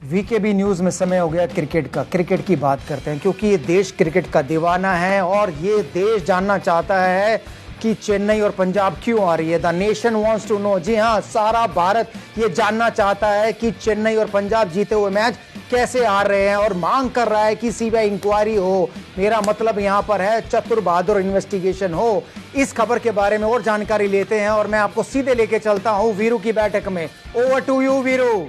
VKB news में समय हो गया क्रिकेट का। क्रिकेट की बात करते हैं क्योंकि ये देश क्रिकेट का दीवाना है और ये देश जानना चाहता है कि चेन्नई और पंजाब क्यों आ रही है। The nation wants to know. जी हाँ, सारा भारत ये जानना चाहता है कि चेन्नई और पंजाब जीते हुए मैच कैसे हार रहे हैं और मांग कर रहा है कि सीबीआई इंक्वायरी हो। मेरा मतलब यहाँ पर है चतुर बहादुर इन्वेस्टिगेशन हो। इस खबर के बारे में और जानकारी लेते हैं और मैं आपको सीधे लेके चलता हूँ वीरू की बैठक में। Over to you Veeru.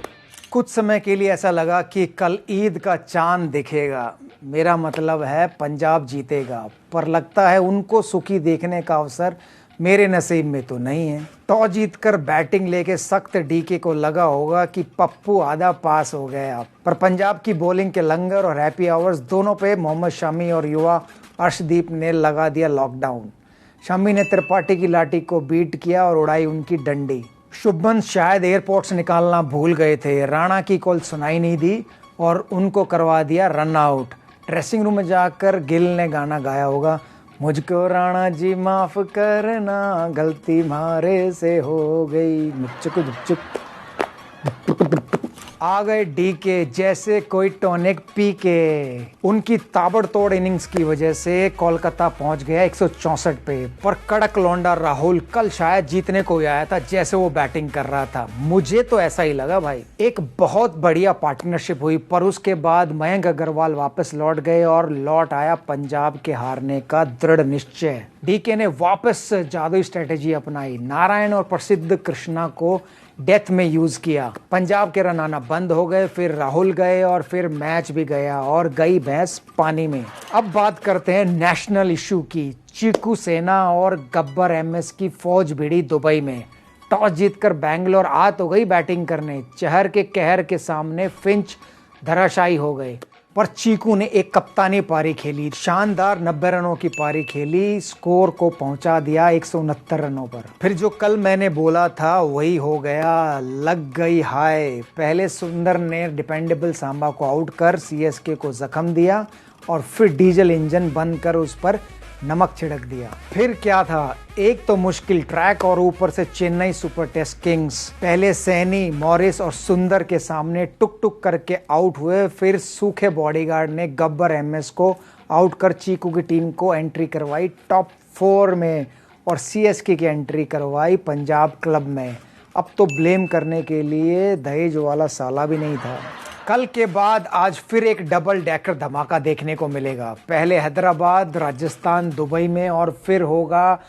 कुछ समय के लिए ऐसा लगा कि कल ईद का चांद दिखेगा। मेरा मतलब है पंजाब जीतेगा, पर लगता है उनको सुखी देखने का अवसर मेरे नसीब में तो नहीं है। टॉस जीतकर बैटिंग लेके सख्त डीके को लगा होगा कि पप्पू आधा पास हो गया, पर पंजाब की बॉलिंग के लंगर और हैप्पी आवर्स दोनों पे मोहम्मद शमी और युवा अर्शदीप ने लगा दिया लॉकडाउन। शमी ने त्रिपाठी की लाठी को बीट किया और उड़ाई उनकी डंडी। शुभमन शायद एयरपोर्ट से निकालना भूल गए थे। राणा की कॉल सुनाई नहीं दी और उनको करवा दिया रन आउट। ड्रेसिंग रूम में जाकर गिल ने गाना गाया होगा, मुझको राणा जी माफ करना, गलती मारे से हो गई। आ गए डीके जैसे कोई टॉनिक पी के। उनकी ताबड़तोड़ इनिंग्स की वजह से कोलकाता पहुंच गया 164 पे, पर कड़क लौंडा राहुल कल शायद जीतने को ही आया था जैसे वो बैटिंग कर रहा था। मुझे तो ऐसा ही लगा भाई। एक बहुत बढ़िया पार्टनरशिप हुई, पर उसके बाद मयंक अग्रवाल वापस लौट गए और लौट आया पंजाब के हारने का दृढ़ निश्चय। डीके ने वापस जादुई स्ट्रेटेजी अपनाई। नारायण और प्रसिद्ध कृष्णा को डेथ में यूज किया। पंजाब के रन आना बंद हो गए, फिर राहुल गए और फिर मैच भी गया और गई भैंस पानी में। अब बात करते हैं नेशनल इशू की। चीकू सेना और गब्बर एमएस की फौज भिड़ी दुबई में। टॉस जीतकर बैंगलोर आ तो गई बैटिंग करने। चहर के कहर के सामने फिंच धराशायी हो गए, पर चीकू ने एक कप्तानी पारी खेली। शानदार 90 रनों की पारी खेली, स्कोर को पहुंचा दिया 169 रनों पर। फिर जो कल मैंने बोला था वही हो गया, लग गई हाय। पहले सुंदर ने डिपेंडेबल सांबा को आउट कर सीएसके को जख्म दिया और फिर डीजल इंजन बंद कर उस पर नमक छिड़क दिया। फिर क्या था, एक तो मुश्किल ट्रैक और ऊपर से चेन्नई सुपर टेस्ट किंग्स। पहले सैनी, मॉरिस और सुंदर के सामने टुक टुक करके आउट हुए, फिर सूखे बॉडीगार्ड ने गब्बर एमएस को आउट कर चीकू की टीम को एंट्री करवाई टॉप 4 में और सीएसके की एंट्री करवाई पंजाब क्लब में। अब तो ब्लेम करने के लिए दहेज वाला साला भी नहीं था। कल के बाद आज फिर एक डबल डेकर धमाका देखने को मिलेगा। पहले हैदराबाद, राजस्थान, दुबई में और फिर होगा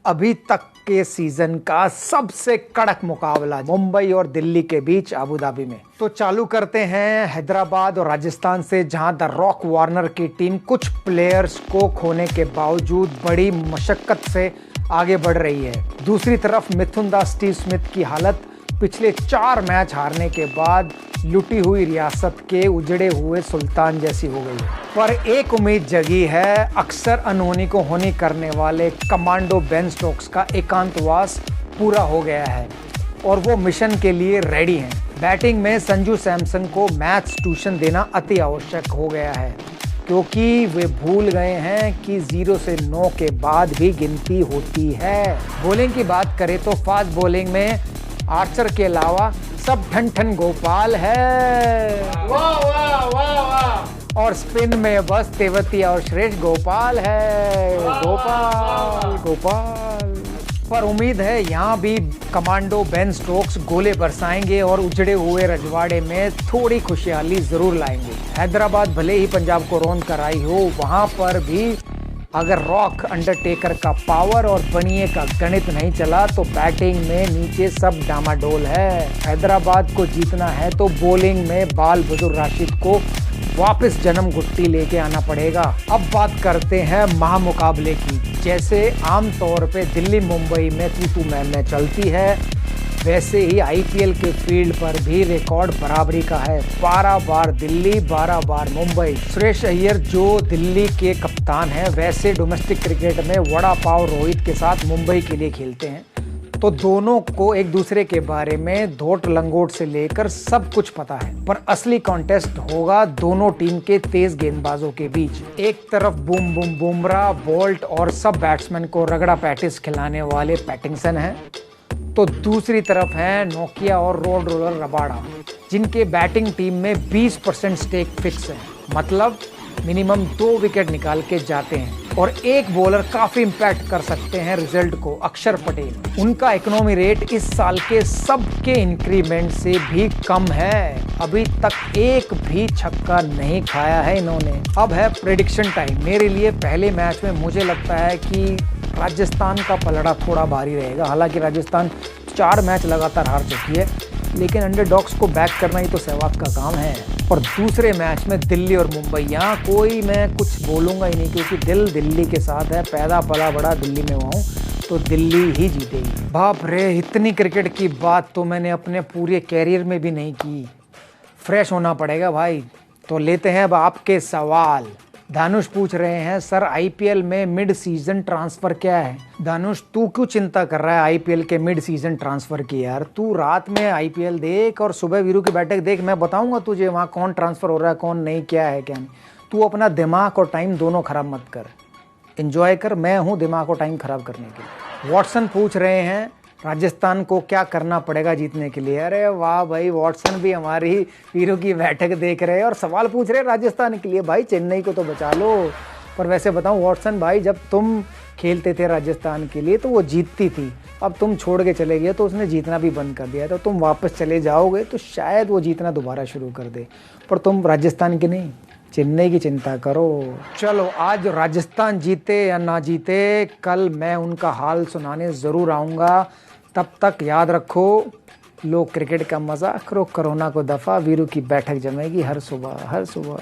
अभी तक के सीजन का सबसे कड़क मुकाबला मुंबई और दिल्ली के बीच अबू धाबी में। तो चालू करते हैं हैदराबाद और राजस्थान से, जहां द रॉक वार्नर की टीम कुछ प्लेयर्स को खोने के बावजूद बड़ी मशक्कत से आगे बढ़ रही है। दूसरी तरफ मिथुन दास स्टीव स्मिथ की हालत पिछले 4 मैच हारने के बाद लुटी हुई रियासत के उजड़े हुए सुल्तान जैसी हो गई है। पर एक उम्मीद जगी है, अक्सर अनहोनी को होनी करने वाले कमांडो बेन स्टोक्स का एकांतवास पूरा हो गया है और वो मिशन के लिए रेडी हैं। बैटिंग में संजू सैमसन को मैच ट्यूशन देना अति आवश्यक हो गया है, क्योंकि वे भूल गए हैं कि 0 से 9 के बाद भी गिनती होती है। बॉलिंग की बात करें तो फास्ट बॉलिंग में आर्चर के अलावा सब ठन ठन गोपाल है। वाह वाह वाह वाह। और स्पिन में बस तेवतिया और श्रेष्ठ गोपाल है। गोपाल गोपाल। पर उम्मीद है यहाँ भी कमांडो बेन स्टोक्स गोले बरसाएंगे और उजड़े हुए रजवाड़े में थोड़ी खुशहाली जरूर लाएंगे। हैदराबाद भले ही पंजाब को रौंद कर आई हो, वहां पर भी अगर रॉक अंडरटेकर का पावर और बनिए का गणित नहीं चला तो बैटिंग में नीचे सब डामाडोल है। हैदराबाद को जीतना है तो बॉलिंग में बाल बहादुर राशिद को वापस जन्म गुट्टी लेके आना पड़ेगा। अब बात करते हैं महामुकाबले की। जैसे आमतौर पे दिल्ली मुंबई में तू मैं चलती है, वैसे ही आईपीएल के फील्ड पर भी रिकॉर्ड बराबरी का है। 12 बार दिल्ली, 12 बार मुंबई। सुरेश अय्यर जो दिल्ली के कप्तान हैं, वैसे डोमेस्टिक क्रिकेट में वड़ा पाव रोहित के साथ मुंबई के लिए खेलते हैं, तो दोनों को एक दूसरे के बारे में धोट लंगोट से लेकर सब कुछ पता है। पर असली कॉन्टेस्ट होगा दोनों टीम के तेज गेंदबाजों के बीच। एक तरफ बूम बूम बुमराह, बोल्ट और सब बैट्समैन को रगड़ा पैटिस खिलाने वाले पैटिंसन हैं, तो दूसरी तरफ है नोकिया और रोड रोलर रबाड़ा, जिनके बैटिंग टीम में 20% स्टेक फिक्स है, मतलब मिनिमम 2 विकेट निकाल के जाते हैं और एक बॉलर काफी इंपैक्ट कर सकते हैं रिजल्ट को, अक्षर पटेल। उनका इकोनॉमी रेट इस साल के सबके इंक्रीमेंट से भी कम है, अभी तक एक भी छक्का नहीं खाया है इन्होंने। अब है प्रेडिक्शन टाइम। मेरे लिए पहले मैच में मुझे लगता है कि राजस्थान का पलड़ा थोड़ा भारी रहेगा। हालांकि राजस्थान 4 मैच लगातार हार चुकी है, लेकिन अंडरडॉग्स को बैक करना ही तो सहवाग का काम है। और दूसरे मैच में दिल्ली और मुंबई, यहाँ कोई मैं कुछ बोलूँगा ही नहीं, क्योंकि दिल दिल्ली के साथ है, पैदा पला बड़ा दिल्ली में हुआ हूँ, तो दिल्ली ही जीतेगी। बाप रे, इतनी क्रिकेट की बात तो मैंने अपने पूरे कैरियर में भी नहीं की। फ्रेश होना पड़ेगा भाई। तो लेते हैं अब आपके सवाल। धानुष पूछ रहे हैं, सर आईपीएल में मिड सीजन ट्रांसफर क्या है? धानुष, तू क्यों चिंता कर रहा है आईपीएल के मिड सीजन ट्रांसफर की? यार तू रात में आईपीएल देख और सुबह वीरू की बैठक देख, मैं बताऊंगा तुझे वहाँ कौन ट्रांसफर हो रहा है कौन नहीं, क्या है क्या नहीं। तू अपना दिमाग और टाइम दोनों खराब मत कर, एंजॉय कर। मैं हूँ दिमाग और टाइम खराब करने के लिए। वॉटसन पूछ रहे हैं, राजस्थान को क्या करना पड़ेगा जीतने के लिए? अरे वाह भाई, वॉटसन भी हमारी वीरू की बैठक देख रहे हैं और सवाल पूछ रहे हैं राजस्थान के लिए। भाई चेन्नई को तो बचा लो। पर वैसे बताऊं वॉटसन भाई, जब तुम खेलते थे राजस्थान के लिए तो वो जीतती थी, अब तुम छोड़ के चले गए तो उसने जीतना भी बंद कर दिया। तो तुम वापस चले जाओगे तो शायद वो जीतना दोबारा शुरू कर दे, पर तुम राजस्थान की नहीं, चेन्नई की चिंता करो। चलो, आज राजस्थान जीते या ना जीते, कल मैं उनका हाल सुनाने ज़रूर आऊँगा। तब तक याद रखो, लो क्रिकेट का मजा करो, कोरोना को दफा। वीरू की बैठक जमेगी हर सुबह हर सुबह।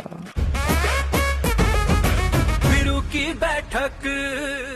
वीरू की बैठक।